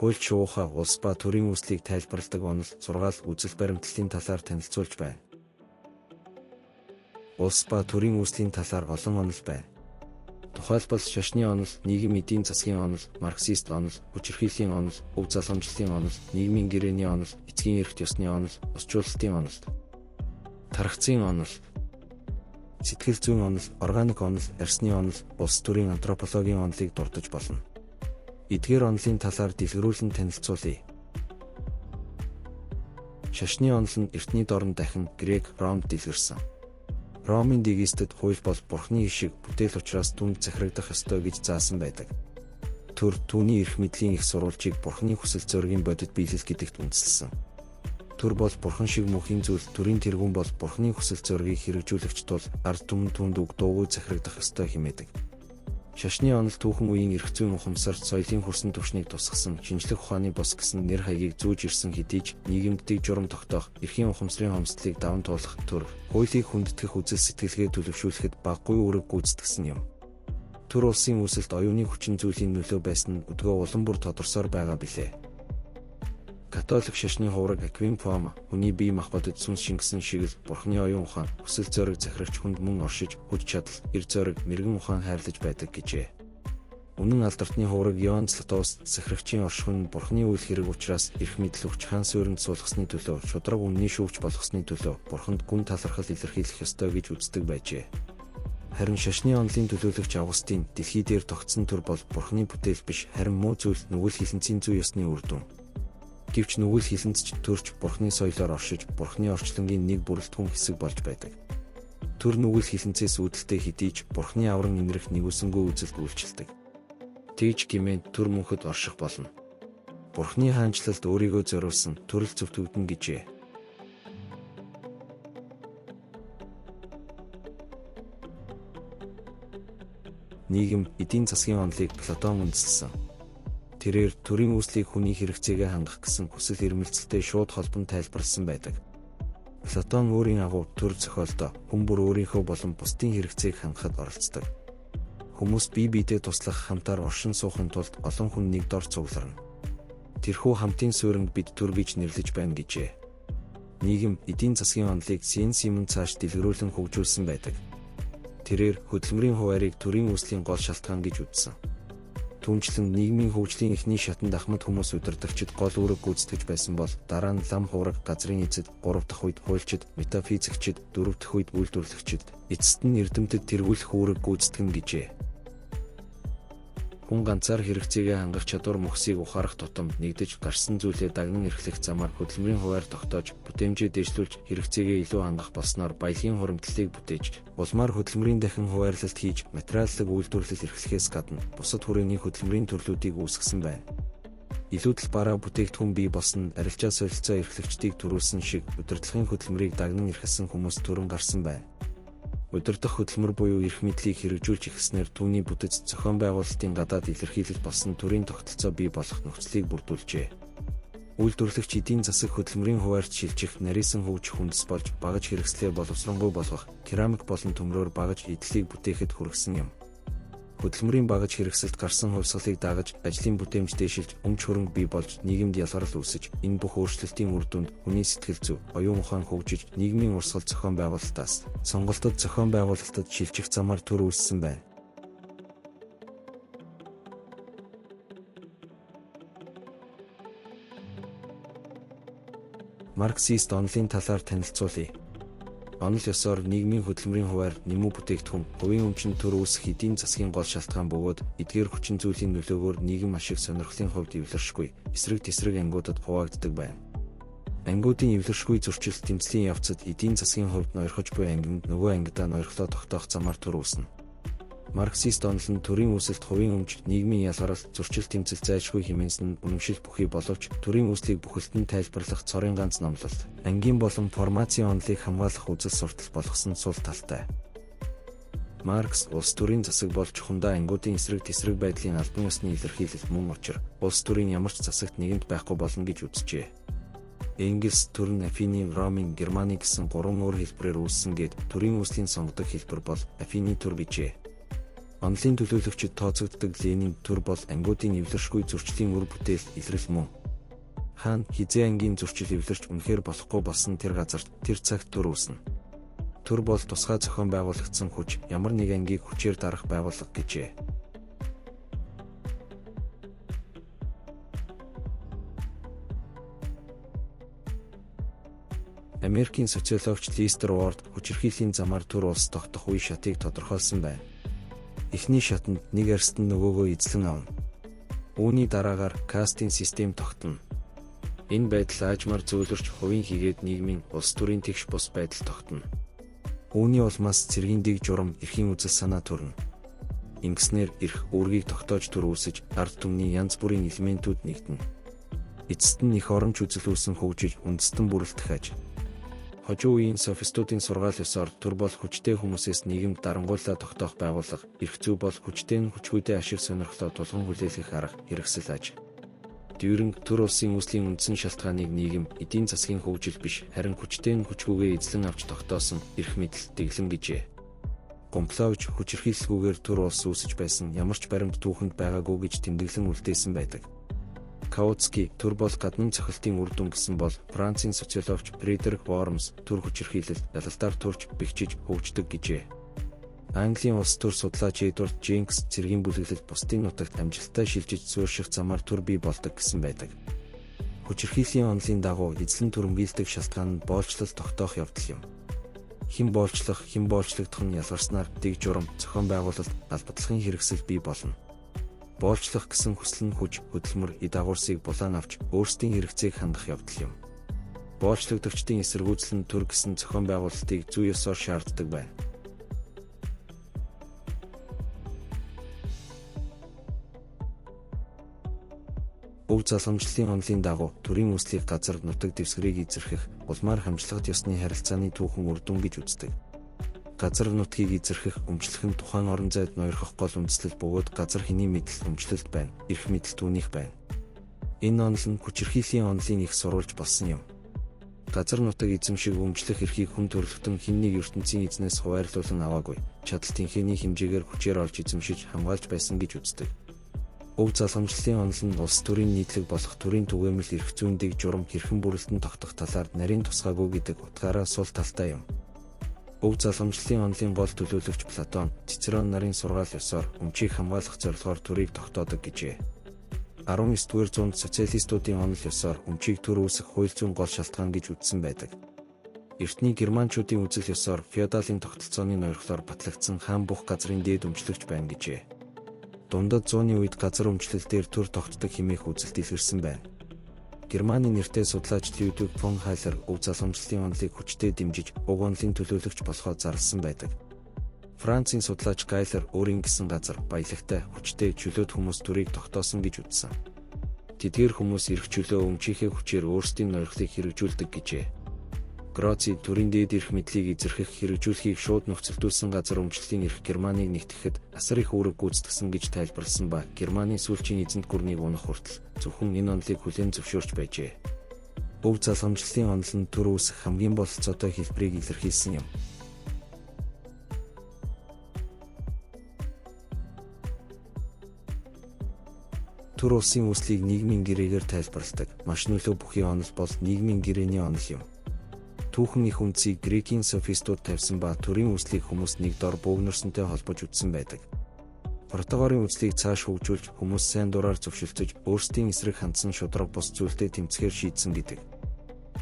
Хуульч шууха улс ба төрийн үүслийг тайлбарладаг онол, сургаал, үзэл баримтлалын талаар танилцуулж байна. Улс ба төрийн үүслийн талаар олон онол байна. Тухайлбал шашны онол, нийгэм эдийн засгийн онол, марксист онол, хүчирхийллийн онол, өв залгамжлалын онол, нийгмийн гэрээний онол, эцгийн эрхт ёсны онол, усчлалтын онол, тархацын онол, сэтгэл зүйн онол, органик онол, арсны онол, улс төрийн антропологийн онолыг дурдж болно. Эдгээр онолын талаар дэлгэрүүлэн танилцуулъя. Шашны онол нь эртний дорн дахин Грек, Ромд дэлгэрсэн. Ромын дэгистэд хууль бол бурхны ишиг бүтээл учраас түнд захирагдах ёстой гэж заасан байдаг. Төр түүний эрх мэдлийн их сурвалжийг бурхны хүсэл зоригийн бодит биелэл гэдэгт үндэслэсэн. Төр бол бурхан шиг мөнхийн зүйл, төрийн тэргүүн бол бурхны хүсэл зоригийг хэрэгжүүлэгч тул ард түмэн түнд үг дуугүй захирагдах ёстой хэмээдэг. Шашны онол түүхэн үеийн эрх зүйн ухамсарт соёлын хүрсэн түвшнийг тусгасан шинжлэх ухааны бус гэсэн нэр хаягийг зүүж ирсэн хэдий ч нийгэмд дэг журам тогтоох, эрхийн ухамсарын хомсдлыг даван туулах, төр хуулийг хүндэтгэх үзэл сэтгэлгээ төлөвшүүлэхэд баггүй үүрэг гүйцэтгэсэн юм. Төр улсын үүсэлт оюуны хүчин зүйлийн нөлөө байсан нь өдгөө улам бүр тодорсоор байгаа билээ. Католик шашны хувраг Аквин Пома хүний бие махбодод сүнс шингэсэн шиг л бурхны оюун ухаан, хүсэл зориг захирагч хүнд мөн оршиж, хүч чадал, эр зориг, мэрэгэн ухаан хайрлаж байдаг гэжээ. Үнэн алдартны хувраг Иоанн Златоуст захирагчийн оршихуйн нь бурхны үйл хэрэг учраас эрх мэдэл өгч хаан суурьнд суулгасны төлөө, шудраг үнний шүүгч болгосны төлөө бурханд гүн талархал илэрхийлэх ёстой гэж үздэг байжээ. Харин шашны онолын төлөөлөгч Августин дэлхий дээр тогтсон төр бол бурхны бүтээл биш, харин муу зүйл, нүгэл хилэнцийн зүй ёсны үр дүн. Гэвч нүгэл хилэнцч төрч бурхны соёлоор оршиж, бурхны орчлонгийн нэг бүрэлдэхүүн хэсэг болж байдаг. Төр нүгэл хилэнцээс үүдэлтэй хэдий ч бурхны авран имрэх нэгүсэнгүй үзэл үйлчилдэг. Тэгж гимээ төр мөнхөд орших болно. Бурхны хаанчлалд өөрийгөө зориулсан төрөл зөвтгөгдөн гэжээ. Нийгэм, эдийн засгийн онолыг Платон үндэслэсэн. Тэрээр төрийн үүслийг хүний хэрэгцээгээ хангах гэсэн хүсэл эрмэлзэлтэй шууд холбон тайлбарласан байдаг. Платон өөрийн агуу төр зохиолдоо хүн бүр өөрийнхөө болон бусдын хэрэгцээг хангахад оролцдог. Хүмүүс бие биедээ туслах, хамтаар оршин суухын тулд олон хүн нэг дор цугларна. Тэрхүү хамтын суурьнд бид төр гэж нэрлэж байна гэжээ. Нийгэм, эдийн засгийн онолыг Симон цааш дэлгэрүүлэн хөгжүүлсэн байдаг. Тэрээр хөдөлмөрийн хуваарийг төрийн үүслийн гол шалтгаан гэж үзсэн. Түүнчлэн нийгмийн хөгжлийн эхний шатанд ахмад хүмүүс удирдагчид гол үүрэг гүйцэтгэж байсан бол дараа нь лам хувраг, газрын эзэд, 3 дахь үед хуульчид, метафизикчид, 4 дахь үед үйлдвэрлэгчид, эцэст нь эрдэмтэд тэргүүлэх үүрэг гүйцэтгэн гэжээ. Хүн ганцаар хэрэгцээгээ хангах чадвар мөхсийг ухаарах тутам нэгдэж гарсан зүйлээ дагнан эрхлэх замаар хөдөлмөрийн хуваар тогтоож, бүтээмжээ дэвшлүүлж хэрэгцээгээ илүү хангах болсноор баялагын хуримтлалыг бүтээж, улмаар хөдөлмөрийн дахин хуваарлалт хийж, материаллык үйлдвэрлэл эрхлэхээс гадна бусад хүрээний хөдөлмөрийн төрлүүдийг үүсгэсэн байна. Илүүдэл бараа бүтээгдэхүүн бий болсон арилжаа солилцоо эрхлэгчдийг төрүүлсэн шиг удирдлагын хөдөлмөрийг дагнан эрхэлсэн хүмүүс төрөн гарсан байна. Удирдах хөдөлмөр буюу эрх мэдлийг хэрэгжүүлж эхэлснээр түүний бүтэц зохион байгуулалтын гадаад илэрхийлэл болсон төрийн тогтолцоо бий болох нөхцөлийг бүрдүүлжээ. Үйлдвэрлэгч эдийн засаг хөдөлмөрийн хуваарьт шилжих, нарийсан хөгжих үндэс болж багаж хэрэгслээ боловсронгуй болгох, керамик болон төмрөөр багаж эдлийг бүтээхэд хүргэсэн юм. Хөдөлмөрийн багаж хэрэгсэлд гарсан хувьсгалыг дагаж, ажлын бүтээмж дээшилж, өмч хөрөнгө бий болж, нийгэмд ялгарл үүсэж, энэ бүх өөрчлөлтийн үр дүнд хүний сэтгэл зүй, оюун ухаан хөгжиж, нийгмийн урсгал зохион байгуулалтаас сонголтод зохион байгуулалтад шилжих замаар төр үүссэн байна. Марксист онолын талаар танилцуулъя. Онол ёсоор нийгмийн хөдөлмөрийн хуваар нэмүү бүтээгдэхүүн, хувийн өмчөнд төр үүсэх эдийн засгийн гол шалтгаан бөгөөд эдгээр хүчин зүйлийн нөлөөгөөр нийгэм ашиг сонирхлын хувьд эвлэршгүй, эсрэг тесрэг ангиудад хуваагддаг байна. Ангиудын эвлэршгүй зөрчил тэмцлийн явцад эдийн засгийн хувьд ноёрхож буй ангид нөгөө ангидаа ноёрхлоо тогтоох замаар төр үүснэ. Марксист онол нь төрийн үүсэлт, хувийн өмч, нийгмийн ялгаралт, зөрчил тэмцэл зайлшгүй хэмээнсэн нь үнэмшил бүхий боловч төрийн үүслийг бүхэлдэн тайлбарлах цорын ганц номлол, ангийн болон формацийн онолыг хамгаалах үзэл суртал болгосон сул талтай. Маркс улс төрийн засаг болж чухамдаа ангиудын эсрэг тесрэг байдлын албан ёсны илэрхийлэл мөн учир улс төрийн ямар ч засагт нэгэнт байхгүй болно гэж үзжээ. Энгельс төр нь Афины, Ромын, Германы гэсэн 3 өөр хэлбэрээр үүссэн гэд төрийн үүслийн сонгодог хэлбэр бол Афины төр гэжээ. Онлын төлөөлөгчид тооцогддог Ленин төр бол ангиудын эвлэршгүй зөрчлийн үр бүтээл илрэл мөн. Хаана хизээ ангийн зөрчил эвлэрч үнэхээр болохгүй болсон тэр газарт тэр цагт төр үүснэ. Төр бол тусгай зохион байгуулагдсан хүч, ямар нэг ангийг хүчээр дарах байгууллага гэжээ. Америкийн социологч Листер Уорд хүчирхийллийн замаар төр улс тогтох үе шатыг тодорхойлсон байна. Эхний шатанд нэг арьстан нөгөөгөө эзлэн авна. Үүний дараагаар кастинг систем тогтно. Энэ байдал аажмаар зөвлөрч хувийн хийгээд нийгмийн улс төрийн тэгш бус байдал тогтно. Үүний улмаас цэргийн дэг журам эрхийн үзэл санаа төрнө. Ингэснээр эрх үүргийг тогтоож төр үүсэж ард түмний янз бүрийн элементүүд нэгдэнэ. Эцэст нь их оромж үзэлүүлсэн хөгжиж үндэстэн бүрэлдэх аж. Хожуу үеийн софистуудын сургаал ёсоор төр бол хүчтэй хүмүүсээс нийгэмд дарангуйлаа тогтоох байгууллага, эрх зүй бол хүчтэй нь хүчгүйдээ ашиг сонирхлоо тулган хүлээлгэх арга, хэрэгсэл аж. Дүүрэн төр улсын үүслийн үндсэн шалтгааныг нийгэм, эдийн засгийн хөгжил биш, харин хүчтэй нь хүчгүйгээ эзлэн авч тогтоосон эрх мэдэл дэглэм гэжээ. Гомдлооч хүчирхийлэлгүйгээр төр улс үүсэж байсан ямар ч баримт түүхэнд байгаагүй гэж тэмдэглэн үлдээсэн байдаг. Каутский төр бол гаднын цохилтын үр дүн гэсэн бол Францын социологч Фредерик Вормс төр хүчирхийлэл ялалтаар төрж бэхжиж хөгждөг гэжээ. Английн улс төр судлаач Эдвард Дженкс цэргийн бүлэглэлд бусдын нутагт амжилттай шилжиж суурьших замаар төр бий болдог гэсэн байдаг. Хүчирхийллийн онолын дагуу эзлэн түрэмгийлдэг шалтгаан нь боолчлол тогтоох явдал юм. Хэн боолчлогдох нь ялгарснаар дэг журам, зохион байгуулалт, албатлахын хэрэгсэл бий болно. Боолчлох гэсэн хүсэл нь хүч, хөдөлмөр, эд агуурсыг булаан авч өөрсдийн хэрэгцээг хандах явдал юм. Боолчлогдогчдын эсэргүүцэл нь төр гэсэн зохион байгуулалтыг зүй ёсоор шаарддаг байна. Өв залгамжлалын онолын дагуу төрийн үүслийг газар нутаг дэвсгэрийг эзэрхэх, улмаар хамжлагт ёсны харилцааны түүхэн үр дүн гэж үздэг. Газар нутгийг эзэрхэх, өмчлөх нь тухайн орон зайд ноёрхох гол үндэслэл бөгөөд газар хэний мэдэл өмчлөлт байна, эрх мэдэл түүнийх байна. Энэ онол нь хүчирхийллийн онолын их сурвалж болсон юм. Газар нутаг эзэмшиг өмчлөх эрхийг хүн төрөлхтөн хэн нэг ертөнцийн эзнээс хуваарлуулан аваагүй, чадал тэнхээний хэмжээгээр хүчээр олж эзэмшиж хамгаалж байсан гэж үздэг. Өв залгамжлалын онол нь улс төрийн нийтлэг болох төрийн түгээмэл эрх зүйн дэг журам хэрхэн бүрэлдэн тогтох талаар нарийн тусгаагүй гэдэг утгаараа сул талтай юм. Өв залгамжлалын онолын гол төлөөлөгч Платон, Цицерон нарын сургаал ёсоор өмчийг хамгаалах зорилгоор төрийг тогтоодог гэжээ. 19-р зуунд социалистуудын онол ёсоор өмчийг төр үүсэх хууль зүйн гол шалтгаан гэж үзсэн байдаг. Эртний германчуудын үзэл ёсоор феодалын тогтолцооны ноёрхлоор батлагдсан хаан бүх газрын дээд өмчлөгч байна гэжээ. Дундад зууны үед газар өмчлөл дээр төр тогтдог хэмээх үзэлт илэрсэн байна. Германы нэртэй судлаач Людвиг фон Хайлер өв залгамжлалын онолыг хүчтэй дэмжиж, уг онолын төлөөлөгч болохоо зарласан байдаг. Францын судлаач Гайлер өөрийн гэсэн газар баялагтай, хүчтэй, чөлөөт хүмүүс төрийг тогтоосон гэж үзсэн. Тэдгээр хүмүүс эрх чөлөө өмчийнхээ хүчээр өөрсдийн ноёрхлыг хэрэгжүүлдэг гэжээ. Гроци төрийн дээд эрх мэдлийг эзэрхэх, хэрэгжүүлэхийг шууд нөхцөлдүүлсэн газар өмчлөлийн эрх Германыг нэгтгэхэд асар их үүрэг гүйцэтгсэн гэж тайлбарласан ба Германы сүүлчийн эзэнт гүрнийг унах хүртэл зөвхөн энэ онолыг хүлээн зөвшөөрч байжээ. Өв залгамжлалын онол нь төр үүсэх хамгийн бололцоотой хэлбэрийг илэрхийлсэн юм. Төр улсын үүслийг нийгмийн гэрээгээр тайлбарладаг. Маш нөлөө бүхий онол бол нийгмийн гэрээний онол юм. Түүхэн их үндсийг Грекийн софистууд тавьсан ба төрийн үүслийг хүмүүс нэг дор бөөгнөрсөнтэй холбож үзсэн байдаг. Протагорын үзлийг цааш хөгжүүлж хүмүүс сайн дураар зөвшөлдөж өөрсдийн эсрэг хандсан шудраг бус зүйлтэй тэмцэхээр шийдсэн гэдэг.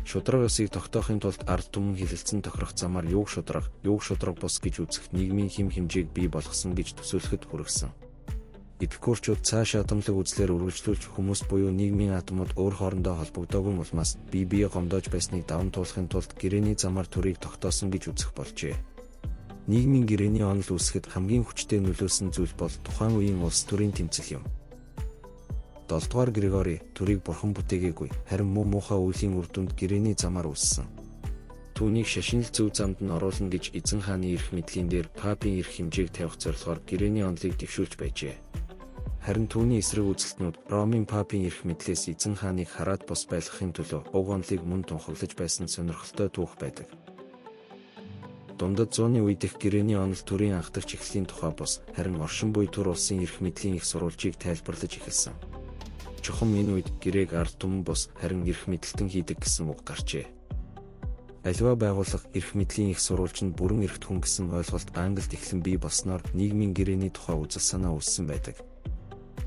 Шудраг ёсыг тогтоохын тулд ард түмэн хилэлцэн тохирох замаар юуг шудраг бус гэж үзэх нийгмийн хэм хэмжээг бий болгосон гэж төсөөлөхөд хүргэсэн. Эпикурчууд цааш атомлог үзлээр үргэлжлүүлж хүмүүс буюу нийгмийн атомууд өөр хоорондоо холбогдоогүй улмаас бие гомдоож байсныг даван туулахын тулд гэрээний замаар төрийг тогтоосон гэж үзэх болжээ. Нийгмийн гэрээний онол үүсгэхэд хамгийн хүчтэй нөлөөлсөн зүйл бол тухайн үеийн улс төрийн тэмцэл юм. 7-р Григори төрийг бурхан бүтээгээгүй, харин муухай үеийн үр дүнд гэрээний замаар үүссэн. Түүнийг шашинл зөв замд нь оруулна гэж эзэн хааны эрх мэдлийн дээр папын эрх хэмжээг тавих зорилгоор гэрээний онолыг дэвшүүлж байжээ. Харин түүний эсрэг үзэлтнүүд Ромын папын эрх мэдлээс эзэн хааныг хараад бус байлгахын төлөө уг онолыг мөн тунхаглаж байсан сонирхолтой түүх байдаг. Дундад зууны үед их гэрээний онол төрийн анхдагч эхлэлийн тухай бус, харин оршин буй төр улсын эрх мэдлийн их сурвалжийг тайлбарлаж эхэлсэн. Чухам энэ үед гэрээг ард түмэн бус, харин эрх мэдэлтэн хийдэг гэсэн үг гарчээ. Аливаа байгууллага эрх мэдлийн их сурвалж нь бүрэн эрхт хүн гэсэн ойлголт Англид эхлэн бий болсноор нийгмийн гэрээний тухай үзэл санаа үүссэн байдаг.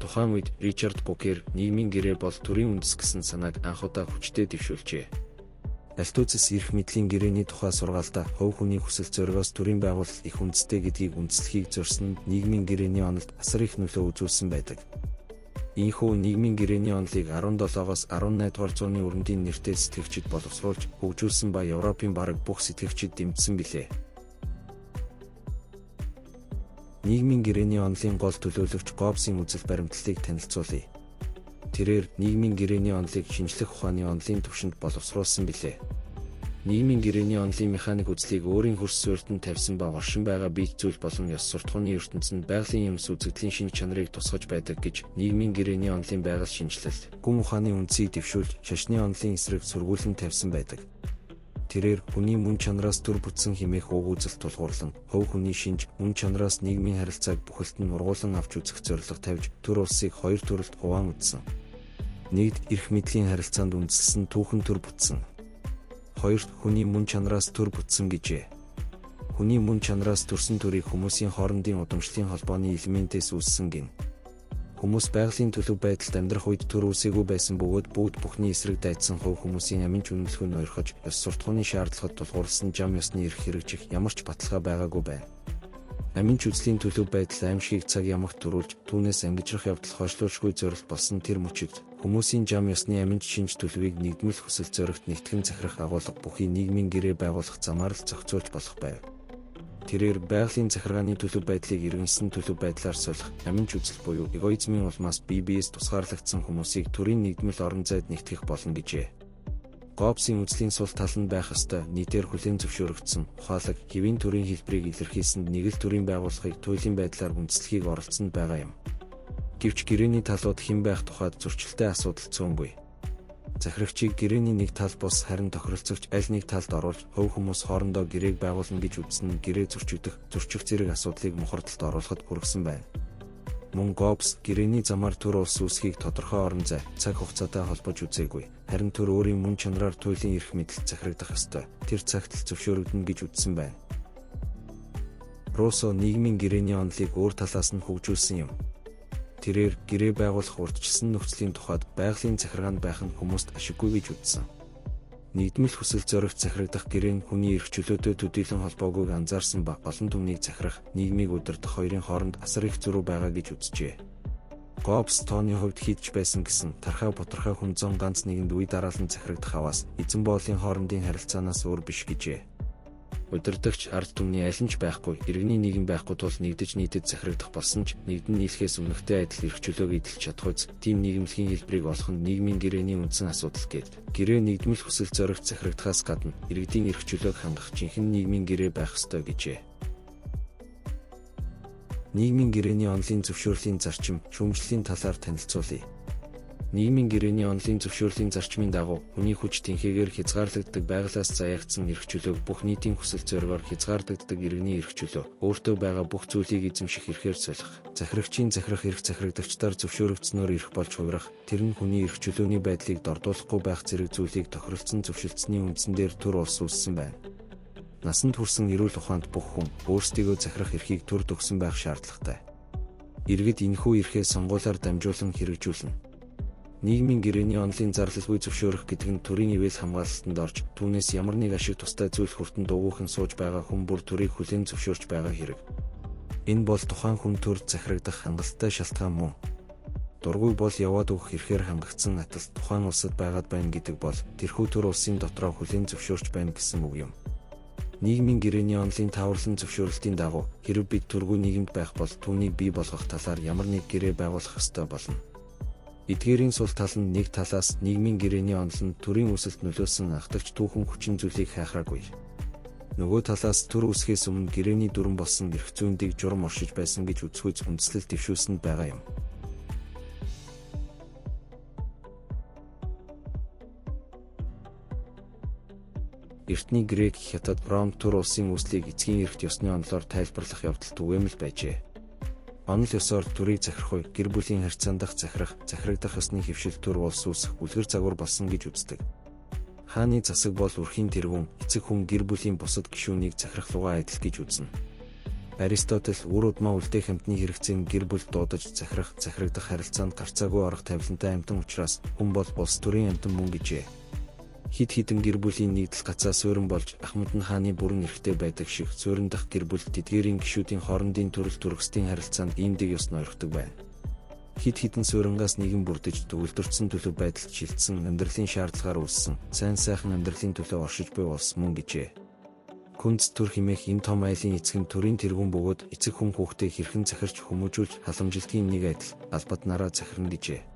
Тухайн үед Ричард Букер нийгмийн гэрээ бол төрийн үндэс гэсэн санааг анх удаа хүчтэй дэвшүүлжээ. Альтуцис эрх мэдлийн гэрээний тухай сургаалдаа хувь хүний хүсэл зоригоос төрийн байгууллага их үндэстэй гэдгийг үндэслэхийг зорьсон нь нийгмийн гэрээний онолд асар их нөлөө үзүүлсэн байдаг. Ийхүү нийгмийн гэрээний онолыг 17-оос 18 дугаар зууны өрөндийн нэртэй сэтгэгчид боловсруулж хөгжүүлсэн ба Европын бараг бүх сэтгэгчид дэмжсэн билээ. Нийгмийн гэрээний онолын гол төлөөлөгч Гоббсын үзэл баримтлалыг танилцуулъя. Тэрээр нийгмийн гэрээний онолыг шинжлэх ухааны онолын түвшинд боловсруулсан билээ. Нийгмийн гэрээний онолын механик үзлийг өөрийн хөрс суурьтанд тавьсан ба оршин байгаа биет зүйл болон ёс суртахууны ертөнцөнд байгалийн юмс үзэгдлийн шинж чанарыг тусгаж байдаг гэж нийгмийн гэрээний онолын байгаль шинжилэл, гүн ухааны үндсийг дэвшүүлж шашны онолын эсрэг сургуулин тавьсан байдаг. Тэрээр хүний мөн чанараас төр бүтсэн хэмээх уг үзэлт тулгуурлан, хувь хүний шинж, мөн чанараас нийгмийн харилцааг бүхэлд нь ургуулсан авч үзэх зорилго тавьж, төр улсыг хоёр төрөлд хуваан үзсэн. Нэгд эрх мэдлийн харилцаанд үндэслэсэн түүхэн төр бүтсэн. Хоёрт хүний мөн чанараас төр бүтсэн гэжээ. Хүний мөн чанараас төрсэн төрийг хүмүүсийн хоорондын удамшлын холбооны элементээс үүссэн гин. Хүмүүс байгалийн төлөв байдалд амьдрах үед төр үсээгүй байсан бөгөөд бүгд бүхний эсрэг дайдсан хувь хүмүүсийн амин чүнэлхүүн ойрхож, ёс суртахууны шаардлагад тулгуурласан зам ёсны эрх хэрэгжих ямар ч баталгаа байгаагүй байна. Амин чүзлийн төлөв байдал аимшигыг цаг ямагт төрүүлж, түүнээс ангижрах явдал хойшлуулшгүй зорилт болсон тэр мөчид хүмүүсийн зам ёсны аминч шинж төлөвийг нэгдмэл хүсэл зоригт нэгтгэн захирах агуулга бүхий нийгмийн гэрээ байгуулах замаар л зохицуулж болох байв. Тэрээр байгалийн захиргааны төлөв байдлыг иргэншсэн төлөв байдлаар солих, аминч үзэл буюу эгоизмын улмаас биеэс тусгаарлагдсан хүмүүсийг төрийн нэгдмэл орон зайд нэгтгэх болно гэжээ. Гоббсын үзлийн сул тал нь байх ёстой нийтээр хүлээн зөвшөөрөгдсөн ухаалаг хэвийн төрийн хэлбэрийг илэрхийлсэнд нэг л төрийн байгууллагыг туйлын байдлаар үндэслэхийг оролцсонд байгаа юм. Гэвч гэрээний талууд хэн байх тухайд зөрчилтэй асуудал цөөнгүй. Захирагчийг гэрээний нэг тал бус харин тохиролцогч аль нэг талд оруулж хувь хүмүүс хоорондоо гэрээг байгуулна гэж үзсэн нь гэрээ зөрчих зэрэг асуудлыг мухардалд оруулахад хүргэсэн байна. Мөн Гоббс гэрээний замаар төр улс үүсхийг тодорхой орон зай, цаг хугацаатай холбож үзээгүй. Харин төр өөрийн мөн чанараар туйлын эрх мэдэлд захирагдах ёстой. Тэр цагт л зөвшөөрөгдөнө гэж үзсэн байна. Руссо нийгмийн гэрээний онолыг өөр талаас нь хөгжүүлсэн юм. Тэрээр гэрээ байгуулах урьдчилсан нөхцөлийн тухайд байгалийн захиргаанд байх нь хүмүүст ашиггүй гэж үзсэн. Нэгдмэл хүсэл зоригт захирагдах гэрээ нь хүний эрх чөлөөтэй төдийлөн холбоогүйг анзаарсан ба олон түмнийг захирах, нийгмийг удирдах хоёрын хооронд асар их зөрүү байгаа гэж үзжээ. Гоббс тооны хувьд хийдэж байсан гэсэн тархаа бутархаа хүн зам ганц нэгэнд үе дараалан захирагдах аваас эзэн боолын хоорондын харилцаанаас өөр биш гэжээ. Удирдагч ард түмний аль нь ч байхгүй, иргэний нийгэм байхгүй тул нэгдэж нийтэд захирагдах болсон ч нэгдэн нийлхээс өмнөхтэй адил эрх чөлөөг эдэлж чадахуйц, тийм нийгэмлэгийн хэлбэрийг олох нь нийгмийн гэрээний үндсэн асуудал гээд. Гэрээ нэгдмэл хүсэл зоригт захирагдахаас гадна иргэдийн эрх чөлөөг хангах жинхэнэ нийгмийн гэрээ байх ёстой гэжээ. Нийгмийн гэрээний онолын зөвшөөрлийн зарчим, шүүмжлэлийн талаар танилцуулъя. Нийгмийн гэрээний онолын зөвшөөрлийн зарчмын дагуу хүний хүч тэнхээгээр хязгаарлагддаг байгалаас заяагдсан эрх чөлөөг бүх нийтийн хүсэл зоригоор хязгаарлагддаг иргэний эрх чөлөө өөртөө байгаа бүх зүйлийг эзэмших эрхээр солих. Захирагчийн захирах эрх захирагдагчдаар зөвшөөрөгдснөөр эрх болж хувирах, тэр нь хүний эрх чөлөөний байдлыг дордуулахгүй байх зэрэг зүйлийг тохиролцсон зөвшөлтсөний үндсэн дээр төр улс үүссэн байна. Насанд хүрсэн эрүүл ухаанд бүх хүн өөрсдийгөө захирах эрхийг төр төгсөн байх шаардлагатай. Иргэд энэхүү эрхээ сонгуулиар дамжуулан хэрэгжүүлнэ. Нийгмийн гэрээний онолын зарлалгүй зөвшөөрөх гэдэг нь төрийн ивэл хамгаалалтанд орж, түүнээс ямар нэг ашиг тустай зүйл хүртэн дугуйхан сууж байгаа хүн бүр төрийг хүлээн зөвшөөрч байгаа хэрэг. Энэ бол тухайн хүн төрд захирагдах хангалттай шалтгаан мөн. Дургүй бол яваад өгөх эрхээр хангагдсан атал тухайн улсад байгаад байна гэдэг бол тэрхүү төр улсын дотроо хүлээн зөвшөөрч байна гэсэн үг юм. Нийгмийн гэрээний онолын тааварлан зөвшөөрлтийн дагуу хэрэв бид төргүй нийгэмд байх бол түүнийг бий болгох талаар ямар нэг гэрээ байгуулах ёстой болно. Эдгээрийн сул тал нь нэг талаас нийгмийн гэрээний онол нь төрийн үүсэлд нөлөөсөн анхдагч түүхэн хүчин зүйлийг хайхраагүй. Нөгөө талаас төр үсгээс өмнө гэрээний дүрэн болсон эрх зүйндийг журам оршиж байсан гэж үзэхүйц үндэслэл дэвшүүлсэнд байгаа юм. Эртний Грек, Хятад, Ром түр улсын үүслийг эцгийн эрхт ёсны онолоор тайлбарлах явдал түгээмэл байжээ. Онол ёсоор төрийг захирах үе гэр бүлийн харьцаандах захирагдах ёсны хэвшил төр улс үүсэх үлгэр загвар болсон гэж үздэг. Хааны засаг бол үрхийн тэргүүн, эцэг хүн гэр бүлийн бусад гишүүнийг захирах лугаа адил гэж үзнэ. Аристотель үр удмаа үлдээх амьтны хэрэгцээн гэр бүл дуудаж захирагдах харилцаанд гарцаагүй арга тавилантай амьтан учраас хүн бол улс төрийн амьтан мөн гэжээ. Хид хідэн гэр бүлийн нэгдэл гацаа суурин болж ахмад нь хааны бүрэн эрхтэй байдаг шиг суурин дах гэр бүл тэдгээрийн гишүүдийн хоорондын төрөл төрөстэй харилцаанд иймдэг ёс нойрхдог байна. Хид хідэн суурангаас нэгэн бүрдэж төгөлдөрсөн төлөв байдалд шилжсэн амьдралын шаардлагаар үүссэн сайн сайхан амьдралын төлөө оршиж буй улс мөн гэжээ. Күнц төр химээх энэ том айлын эцэг нь төрийн тэргүүн бөгөөд эцэг хүн хүүхдээ хэрхэн захирч хүмүүжүүлж халамжилтгийн нэг адил албат нараа захирна гэжээ.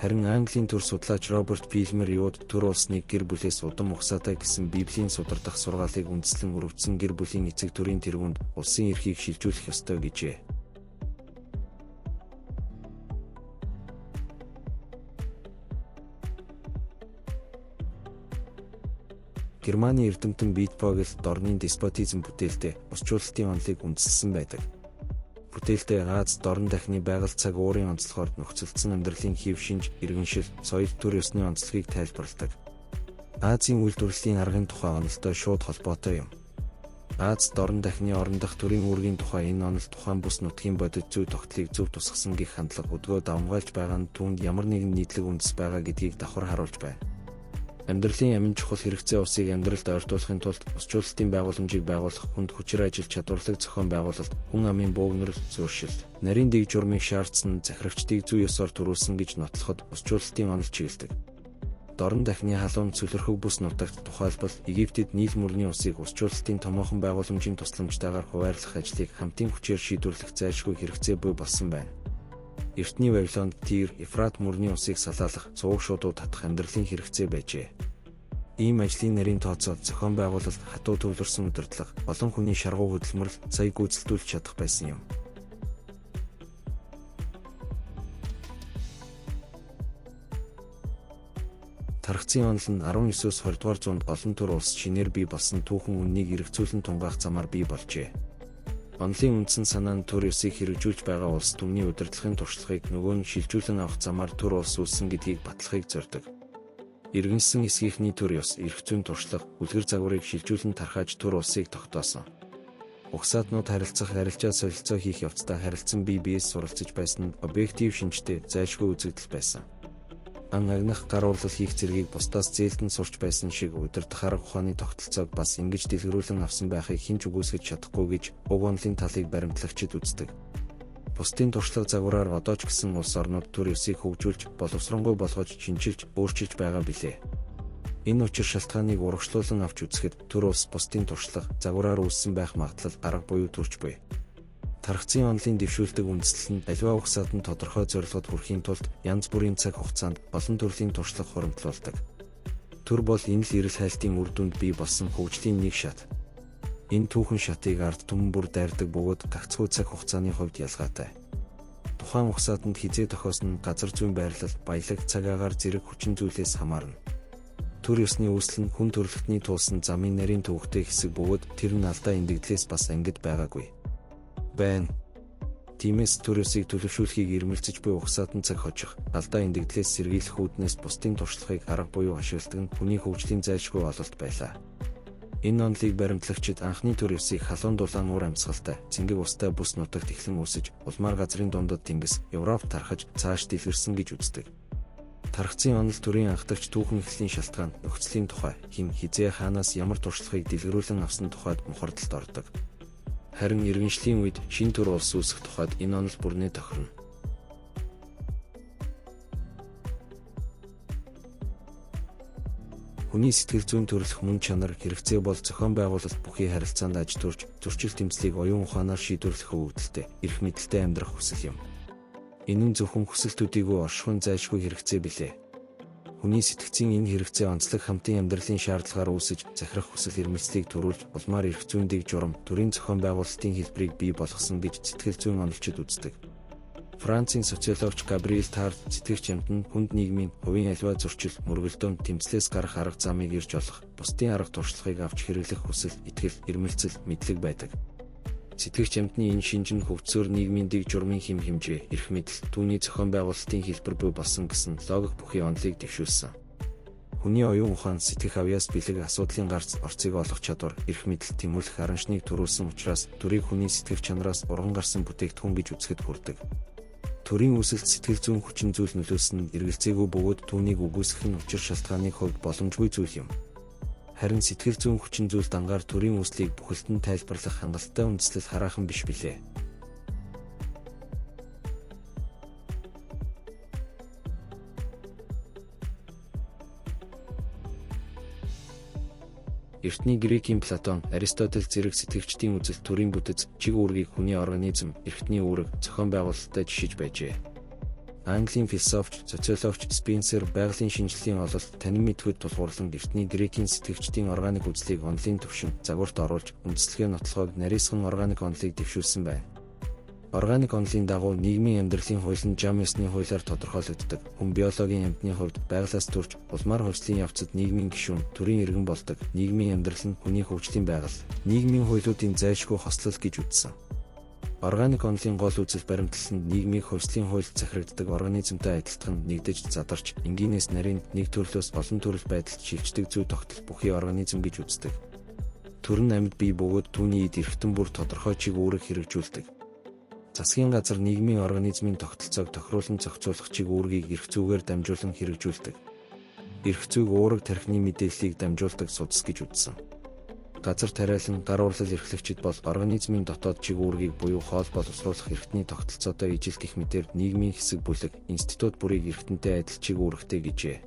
Харин Английн төр судлаач Роберт Пилмер юуд төр улсныг гэр бүлээс удам ухсаатай гэсэн Библийн судардах сургаалыг үндэслэн өргөдсөн гэр бүлийн эцэг төрийн тэргүүнд улсын эрхийг шилжүүлэх ёстой гэжээ. Германы эрдэмтэн Битбогл дорны деспотизм бүтээлдээ усчлалтын онолыг үндэслэн байдаг. Бүтээлдээ Аз дорн дахны байгальцааг уурын онцлогоор нөхцөлдсөн амьдралын хэв шинж, иргэншил, соёл төр ёсны онцлогийг тайлбарладаг. Азийн үйлдвэрлэлийн аргын тухай онолтой шууд холбоотой юм. Аз дорн дахны орон дах төрийн үүргийн тухай энэ онол тухайн бус нутгийн бодит зүй тогтолыг зөв тусгасан гэх хандлага өдгөө давмгайлж байгаа нь түүнд ямар нэгэн нийтлэг үндэс байгаа гэдгийг давхар харуулж байна. Амьдралын амин чухал хэрэгцээ усыг амьдралд ойртуулахын тулд усчлалтын байгууламжийг байгуулах, хүнд хүчээр ажил чадварлаг зохион байгуулалт, хүн амын бөөгнөрл, зуршил, нарийн дэг журмыг шаардсан захирагчдыг зүй ёсоор төрүүлсэн гэж нотлоход усчлалтын онол чиглэдэг. Дорн дахны халуун цөлөрхөг бус нутагт тухайлбал Египтэд Нийл мөрний усыг усчлалтын томоохон байгууламжийн тусламжтайгаар хуваарлах ажлыг хамтын хүчээр шийдвэрлэх зайлшгүй хэрэгцээ буй болсон байна. Эртний Вавилонд Тир, Ефрат мөрний усыг салаалах, цууг шуудууд татах амьдралын хэрэгцээ байжээ. Ийм ажлын нарийн тооцоо, зохион байгуулалт, хатуу төвлөрсөн удирдлага, олон хүний шаргуу хөдөлмөрл, сая гүйцэлдүүлж чадах байсан юм. Тархацын онол нь 19-с 20 дугаар зуунд олон төр улс шинээр бий болсон түүхэн үннийг эргцүүлэн тунгаах замаар бий болжээ. Онолын үндсэн санаа нь төр ёсыг хэрэгжүүлж байгаа улс түмний удирдлагын туршлагыг нөгөө нь шилжүүлэн авах замаар төр улс үүссэн гэдгийг батлахыг зорддог. Иргэншсэн эсгийнхний төр ёс, эрх зүйн туршлага, үлгэр загварыг шилжүүлэн тархааж төр улсыг тогтоосон. Угсаатнууд харилцах, арилжаа солилцоо хийх явцдаа харилцан бие биеэс суралцж байсан нь объектив шинжтэй, зайлшгүй үзэгдэл байсан. Ан агнах гар урлал хийх зэргийг бусдаас зээлдэн сурч байсан шиг удирдах арга ухааны тогтолцоог бас ингэж дэлгэрүүлэн авсан байхыг хэн ч үгүйсгэж чадахгүй гэж уг онолын талыг баримтлагчид үздэг. Бусдын туршлага загвараар одоо ч гэсэн улс орнууд төр ёсыг хөгжүүлж, боловсронгуй болгож, шинжилж, өөрчилж байгаа билээ. Энэ учир шалтгааныг урагшлуулан авч үзэхэд төр улс бусдын туршлага загвараар үүссэн байх магадлал арга буюу төрж буй. Тархацын онолын дэвшүүлдэг үндэслэл нь аливаа угсаатанд тодорхой зорилгод хүрэхийн тулд янз бүрийн цаг хугацаанд олон төрлийн туршлага хуримтлуулдаг. Төр бол энэ л эрэл хайлтын үр дүнд бий болсон хөгжлийн нэг шат. Энэ түүхэн шатыг ард түмэн бүр дайрдаг бөгөөд гагцхүү цаг хугацааны хувьд ялгаатай. Тухайн угсаатанд хизээ тохиосон газар зүйн байрлал, баялаг, цаг агаар зэрэг хүчин зүйлээс хамаарна. Төр ёсны үүсэл нь хүн төрөлхтний туулсан замын нарийн төвөгтэй хэсэг бөгөөд тэр нь алдаа эндэгдлээс бас ангид байгаагүй байна. Тиймээс төр ёсыг төлөвшүүлэхийг ирмэлцэж буй угсаатан цаг хожих, алдаа эндэгдлээс сэргийлэх үүднээс бусдын туршлагыг арга буюу ашигладаг нь хүний хөгжлийн зайлшгүй ололт байлаа. Энэ онолыг баримтлагчид анхны төр ёсыг халуун дулаан уур амьсгалтай, цэнгэг устай бүс нутагт эхлэн үүсэж, улмаар газрын дундад тэнгис, Европ тархаж, цааш дэлгэрсэн гэж үздэг. Тархацын онол төрийн анхдагч түүхэн эхлэлийн шалтгаан, нөхцөлийн тухай, хэн хизээ хаанаас ямар туршлагыг дэлгэрүүлэн авсан тухайд мухардалд ордог. Харин иргэншлийн үед шин төр улс үүсэх тухайд энэ онол бүрнээ тохирно. Хүний сэтгэл зүйн төрөлх мөн чанар хэрэгцээ бол зохион байгуулалт бүхий харилцаанд аж төрж, зөрчил тэмцлийг оюун ухаанаар шийдвэрлэх үүдэлтэй, эрх мэдэлтэй амьдрах хүсэл юм. Энэ нь зөвхөн хүсэл төдийгүй оршихуйн зайлшгүй хэрэгцээ билээ. Хүний сэтгцийн энэ хэрэгцээ онцлог хамтын амьдралын шаардлагаар үүсэж, захирах хүсэл эрмэлзлийг төрүүлж, улмаар эрх зүйн дэг журам, төрийн зохион байгуулалтын хэлбэрийг бий болгосон гэж сэтгэл зүйн онолчид үздэг. Францын социологч Габриэл Тард сэтгэгч амтнд хүнд нийгмийн хувийн аливаа зөрчил, мөргөлдөөн, тэмцлээс гарах арга замыг ирж олох, бусдын арга туршлагыг авч хэрэглэх хүсэл, итгэл, ирмэлцэл, мэдлэг байдаг. Сэтгэгч амтны энэ шинж нь хөгжсөөр нийгмийн дэг журмын хэм хэмжээ, эрх мэдэл, түүний зохион байгуулалтын хэлбэр буй болсон гэсэн логик бүхий онолыг дэвшүүлсэн. Хүний оюун ухаан сэтгэх авьяас бэлэг асуудлын гарц орцыг олох чадвар, эрх мэдэл, тэмүүлэх харанчныг төрүүлсэн учраас төрийг хүний сэтгэх чанараас урган гарсан бүтээгдэхүүн гэж үзэхэд хүрдэг. Төрийн үүсэлт сэтгэл зүйн хүчин зүйл нөлөөсөн нь эргэлзээгүй бөгөөд түүнийг үгүйсгэх нь учир шалтгааны хувьд боломжгүй зүйл юм. Харин сэтгэл зүйн хүчин зүйл дангаар төрийн үүслийг бүхэлдэн тайлбарлах хангалттай үндэслэл хараахан биш билээ. Эртний Грекийн Платон, Аристотель зэрэг сэтгэгчдийн үзэл төрийн бүтэц, чиг үүргийг хүний организм, эрхтний үүрэг, зохион байгуулалттай жишиж байжээ. Английн философч, социологч Спенсер байгалийн шинжлэлийн ололт танин мэдхүйд тулгуурлан эртний Грекийн сэтгэгчдийн органик үзлийг онолын төвшин, загварт оруулж, үндэслэгээ нотлохыг нарийсган органик онолыг дэвшүүлсэн байна. Органик онолын дагуу нийгмийн амьдралын хууль нь жам ёсны хуулиар тодорхойлогддог. Хүн биологийн амьтны хувьд байгалаас төрж, улмаар хувьслын явцад нийгмийн гишүүн, төрийн иргэн болдог. Нийгмийн амьдрал нь хүний хөгжлийн байгаль, нийгмийн хуулиудын зайлшгүй хослол гэж үзсэн. Органик онолын гол үзэл баримтлал нь нийгмийг хувьслын хуульд захирагддаг организмтай адилтхан, нэгдэж, задарч, энгийнээс нарийн нэг төрлөөс олон төрөл байдалд шилждэг зүй тогтол бүхий организм гэж үздэг. Төр нь амьд бий бөгөөд түүний эд эрхтэн бүр тодорхой чиг үүрэг хэрэгжүүлдэг. Засгийн газар нийгмийн организмын тогтолцоог тохируулан зохицуулах чиг үүргийг эрх зүйгээр дамжуулан хэрэгжүүлдэг. Эрх зүйг уурэг тархины мэдээллийг дамжуулдаг судас гэж үзсэн. Газар тариалан гар урлал эрхлэгчид бол организмын дотоод чиг үүргийг буюу хоол боловсруулах эрхтний тогтолцоотой ижил гэх мэтээр нийгмийн хэсэг бүлэг, институт бүрийг эрхтэнтэй адил чиг үүрэгтэй гэжээ.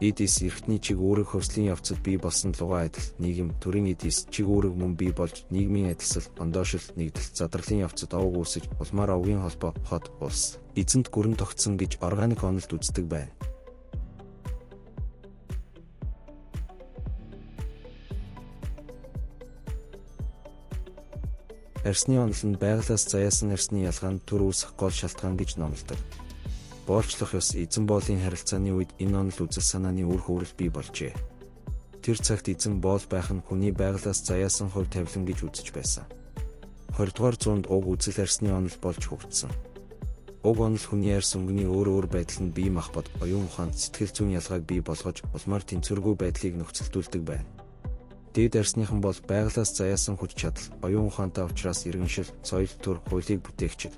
Эдис эрхтний чиг үүрэг хувьслын явцад бий болсон лугаа адил, нийгэм, төрийн эдис чиг үүрэг мөн бий болж, нийгмийн адилсал, ондоошил, нэгдэл, задралын явцад овог үүсэж, улмаар овгийн холбоо, хот, улс, эзэнт гүрэн тогтсон гэж органик онолд үздэг байна. Арсны онол нь байгалаас заяасан арсны ялгаанд төр үүсэх гол шалтгаан гэж номлодог. Боолчлох ёс эзэн боолын харилцааны үед энэ онол үзэл санааны үр хөврөл бий болжээ. Тэр цагт эзэн боол байх нь хүний байгалаас заяасан хувь тавилан гэж үзэж байсан. 20 дугаар зуунд уг үзэл арсны онол болж хөгжсөн. Уг онол хүний арс өнгөний өөр байдал нь бие махбод, оюун ухаан, сэтгэл зүйн ялгааг бий болгож, улмаар тэнцвэргүй байдлыг нөхцөлдүүлдэг байна. Дээд арсныхан бол байгалаас заяасан хүч чадал, оюун ухаантай учраас иргэншил, соёл, төр, хуулийг бүтээгчид.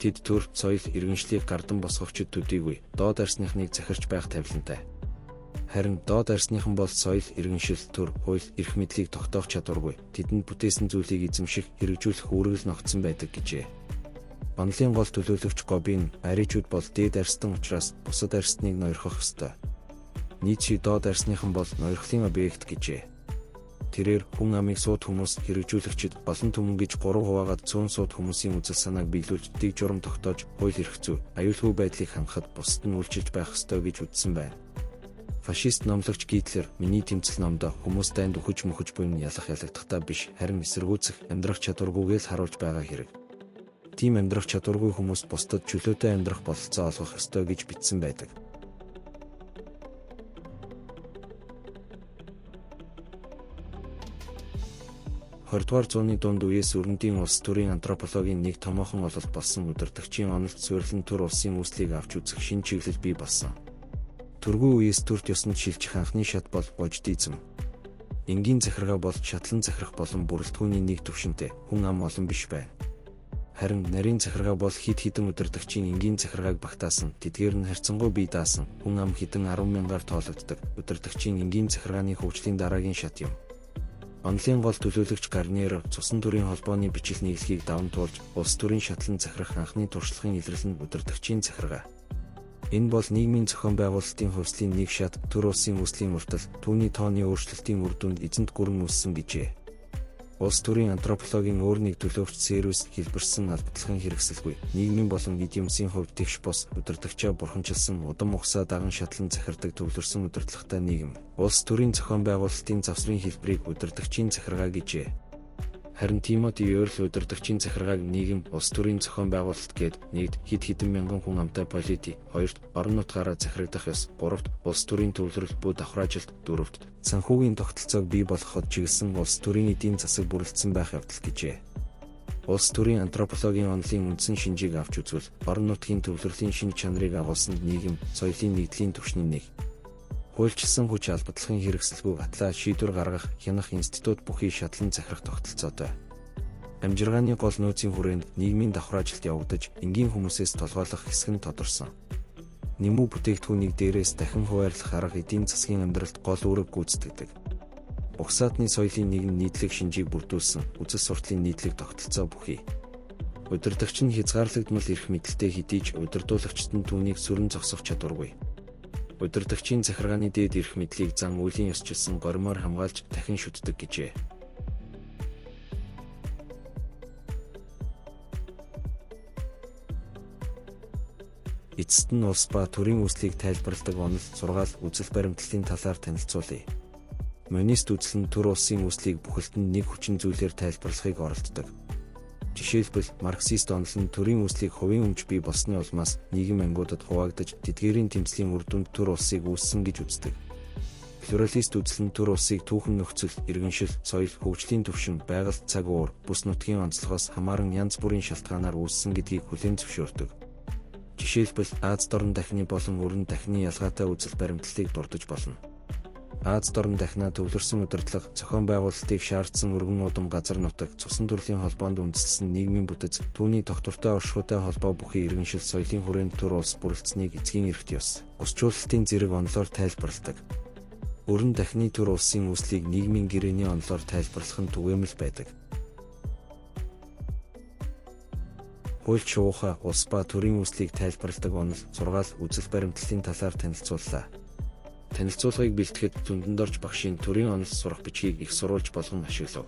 Тэд төр, соёл, иргэншлийг гардан босгогчд төдийгүй доод арсныхныг захирч байх тавилантай. Харин доод арсныхан бол соёл, иргэншил, төр, хууль, эрх мэдлийг тогтоох чадваргүй. Тэдэнд бүтээсэн зүйлийг эзэмших, хэрэгжүүлэх үүрэг ногдсон байдаг гэжээ. Онолын гол төлөөлөгч Гоббин, аричууд бол дээд арстан учраас бусад арстныг ноёрхох ёстой. Ницше доод арсныхан бол ноёрхлын объект гэжээ. Тэрээр хүн амыг сууд хүмүүс, хэрэгжүүлэгчид, олон түмэн гэж 3 хуваагаад цөөн сууд хүмүүсийн үзэл санааг биелүүлж, дэг журам тогтоож, хууль эрх зүй, аюулгүй байдлыг хангахад бусад нь үйлчилж байх ёстой гэж үзсэн байна. Фашист номлогч Гитлер миний тэмцэл номдоо хүмүүс дайнд үхэж мөхөж буй нь ялахтаа биш, харин эсэргүүцэх, амьдрах чадваргүйгээс харуулж байгаа хэрэг. Тийм амьдрах чадваргүй хүмүүс бусдад чөлөөтэй амьдрах бололцоо олгох ёстой гэж бичсэн байдаг. 20 дугаар зууны дунд үеэс өрнөдийн улс төрийн антропологийн нэг томоохон ололт болсон удирдагчийн онолд суйрлан төр улсын үүслийг авч үзэх шинэ чиглэл бий болсон. Төргүй үеэс төрт ёсонд шилжих анхны шат бол бодитизм. Энгийн захиргаа бол шатлан захирах болон бүрэлдэхүүний нэг төвшөнтэй, хүн ам олон биш байна. Харин нарийн захиргаа бол хэд хэдэн удирдагчийн энгийн захиргааг багтаасан, тэдгээр нь харьцангуй бие даасан, хүн ам хэдэн 10,000-аар тоологддог, удирдагчийн энгийн захиргааны хөгжлийн дараагийн шат юм. Онолын гол төлөөлөгч Гарниер цусан төрийн холбооны бичил нийлхийг даван туулж, улс төрийн шатлан захирах анхны туршлагын илэрлэл нь удирдагчийн захиргаа. Энэ бол нийгмийн зохион байгуулалтын хувьслын нэг шат, төр улсын үүслийн уртал, түүний тооны өөрчлөлтийн үр дүнд эзэнт гүрэн үүссэн гэжээ. Улс төрийн антропологийн өөр нэг төлөөлөгч Сервис хэлбэрсэн албадлагын хэрэгсэлгүй, нийгмийн болон идиомсын хувьд тэгш бос, удирдагчаа бурханчилсан, удам ухсаа даган шатлан захирдаг төвлөрсөн удирдлагатай нийгэм. Улс төрийн зохион байгуулалтын завсрын хэлбэрийг удирдагчийн захиргаа гэжээ. Харин Тимоти Йорл удирдагчийн захиргааг нийгэм, улс төрийн зохион байгуулалт гээд нэгд хэд хэдэн мянган хүн амтай полити, хоёрт орон нутгаараа захирагдах ёс, гуравт улс төрийн төвлөрөл буй давхраажилт, дөрөвт санхүүгийн тогтолцоог бий болгоход чиглэсэн улс төрийн эдийн засаг бүрэлдсэн байх явдал гэжээ. Улс төрийн антропологийн онолын үндсэн шинжийг авч үзвэл орон нутгийн төвлөрлийн шинж чанарыг агуулсан нийгэм, соёлын нэгдлийн түвшний нэг. Хуульчилсан хүч албадлахын хэрэгсэлгүй атлаа шийдвэр гаргах, хянах институт бүхий шатлан захирах тогтолцоотой. Амжиргааны гол нөөцийн хүрээнд нийгмийн давхраажилт явагдаж, энгийн хүмүүсээс толгойлох хэсэг нь тодорсон. Нэмүү бүтээгдэхүүнийг дээрээс дахин хуваарлах арга эдийн засгийн амьдралд гол үүрэг гүйцэтгэдэг. Угсаатны соёлын нэгэн нийтлэг шинжийг бүрдүүлсэн, үзэл сурталын нийтлэг тогтолцоо бүхий. Удирдагч нь хязгаарлагдмал эрх мэдэлтэй хэдий ч удирдуулагчид нь түүнийг сүрэн зогсох чадваргүй. Удирдагчийн захиргааны дээд эрх мэдлийг зан үйлийн ёсчилсан горимоор хамгаалж дахин шүтдэг гэжээ. Эцэст нь улс ба төрийн үүслийг тайлбарладаг онол, сургаал, үзэл баримтлалын талаар танилцуулъя. Монист үзэл нь төр улсын үүслийг бүхэлд нь нэг хүчин зүйлээр тайлбарлахыг оролддог. Жишээлбэл, марксист онол нь төрийн үүслийг хувийн өмч бий болсны улмаас нийгэм ангуудад хуваагдаж, тэдгээрийн тэмцлийн үр дүнд төр улсыг үүссэн гэж үздэг. Плюралист үзэл нь төр улсыг түүхэн нөхцөл, иргэншил, соёл, хөгжлийн түвшин, байгальд цаг уур, бүс нутгийн онцлогоос хамааран янз бүрийн шалтгаанаар үүссэн гэдгийг хүлээн зөвшөөрдөг. Жишээлбэл, Аз дорн дахины болон өрн дахины ялгаатай үзэл баримтлалыг дурдж болно. Аз дорн дахинаа төвлөрсөн удирдлага, зохион байгуулалтыг шаардсан өргөн удам газар нутаг, цусан төрлийн холбоонд үндэслэсэн нийгмийн бүтэц, түүний тогтвортой оршихуйтай холбоо бүхий иргэншил соёлын хүрээнд төр улс бүрэлдэснийг эцгийн эрхт ёс, гусчуулалтын зэрэг онолоор тайлбарладаг. Өрн дахины төр улсын үүслийг нийгмийн гэрээний онолоор тайлбарлах нь түгээмэл байдаг. Хуульч шууха, улс ба төрийн үүслийг тайлбарладаг онол, сургаал, үзэл баримтлалын талаар танилцууллаа. Танилцуулгыг бэлтгэхэд Дүндорж багшийн төрийн онол сурах бичгийг их сурвалж болгон ашиглав.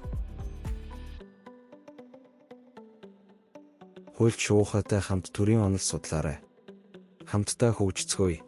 Хуульч шуухатай хамт төрийн онол судлаарай. Хамтдаа хөгжцгөөе.